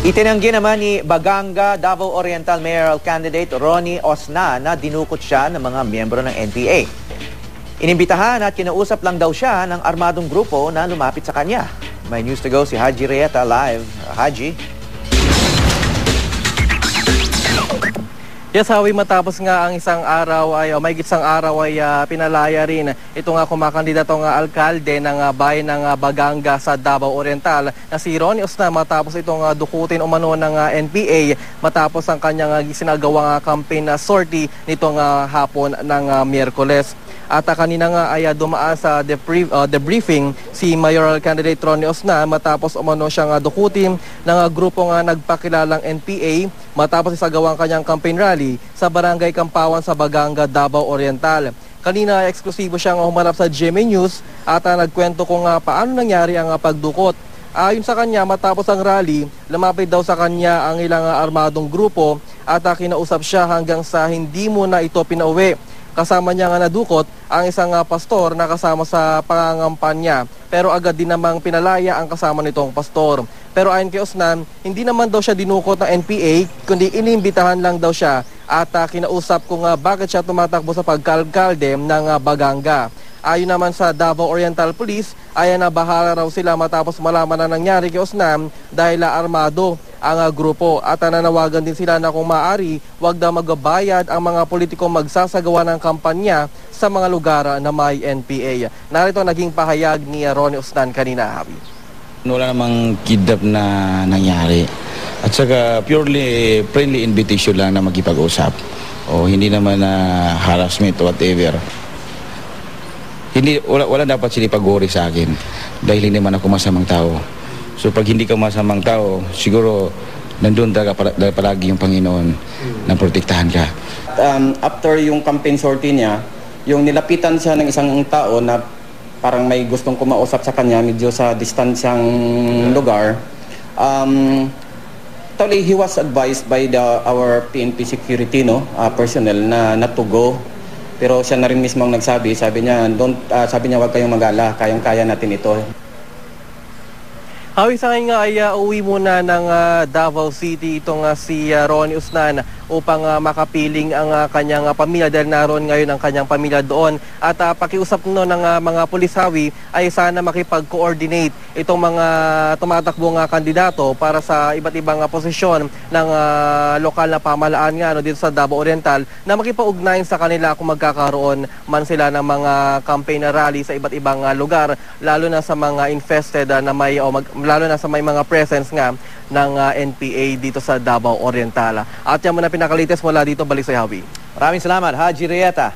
Itinanggi naman ni Baganga Davao Oriental Mayoral Candidate Ronnie Osna na dinukot siya ng mga miyembro ng NPA. Inimbitahan at kinausap lang daw siya ng armadong grupo na lumapit sa kanya. May news to go si Haji Rieta live. Haji? Yes, Hawi, matapos nga ang isang araw ay, o may isang araw ay pinalaya rin ito nga kumakandidatong alkalde ng bayan ng Baganga sa Davao Oriental na si Ronnie Osna matapos itong dukutin umano ng NPA matapos ang kanyang sinagawang campaign sortie nitong hapon ng Miyerkules. At kanina nga ay dumaan sa debriefing si Mayoral Candidate Ronnie Osna matapos umano siyang dukutin ng grupo nga nagpakilalang NPA matapos isagawang kanyang campaign rally sa Barangay Kampawan sa Baganga, Davao Oriental. Kanina eksklusibo siyang humarap sa GMA News at nagkwento kung paano nangyari ang pagdukot. Ayon sa kanya, matapos ang rally, lumapit daw sa kanya ang ilang armadong grupo at kinausap siya hanggang sa hindi mo na ito pinauwi. Kasama niya nga nadukot ang isang pastor na kasama sa pangangampanya. Pero agad din namang pinalaya ang kasama nitong pastor. Pero ayon kay Osnan, hindi naman daw siya dinukot ng NPA, kundi inimbitahan lang daw siya at kinausap kung bakit siya tumatakbo sa pagkalkalde ng Baganga. Ayon naman sa Davao Oriental Police, ay nabahala raw sila matapos malaman na nangyari kay Osnan dahil armado ang grupo at nanawagan din sila na kung maaari, wag daw magbabayad ang mga politikong magsasagawa ng kampanya sa mga lugar na may NPA. Narito naging pahayag ni Ronnie Osnan kanina, Habi. Wala namang kidnap na nangyari. At saka purely friendly invitation lang na magkipag-usap. O hindi naman na harassment or whatever. Wala dapat sila pag-worry sa akin dahil hindi man ako masamang tao. So pag hindi ka masamang tao, siguro nandun talaga palagi yung Panginoon na protektahan ka. After yung campaign sortie niya, yung nilapitan siya ng isang tao na parang may gustong kumausap sa kanya medyo sa distansyang lugar. Totally, he was advised by our PNP security personnel na not to go. Pero siya na rin mismo ang nagsabi, sabi niya, wag kayong mag-ala, kayang-kaya natin ito. Hawi, sa ngayon nga ay uwi muna ng Davao City itong si Ronnie Osnan upang makapiling ang kanyang pamilya dahil naroon ngayon ang kanyang pamilya doon. At pakiusap ng mga pulis, Hawi, ay sana makipag-coordinate itong mga tumatakbong kandidato para sa iba't ibang posisyon ng lokal na pamahalaan nga dito sa Davao Oriental na makipag-ugnayan sa kanila kung magkakaroon man sila ng mga campaign rally sa iba't ibang lugar, lalo na sa mga infested na lalo na sa may mga presence nga ng NPA dito sa Davao Oriental. At yan muna pinakalites mula dito, balik sa Hawi. Maraming salamat, Haji Rieta.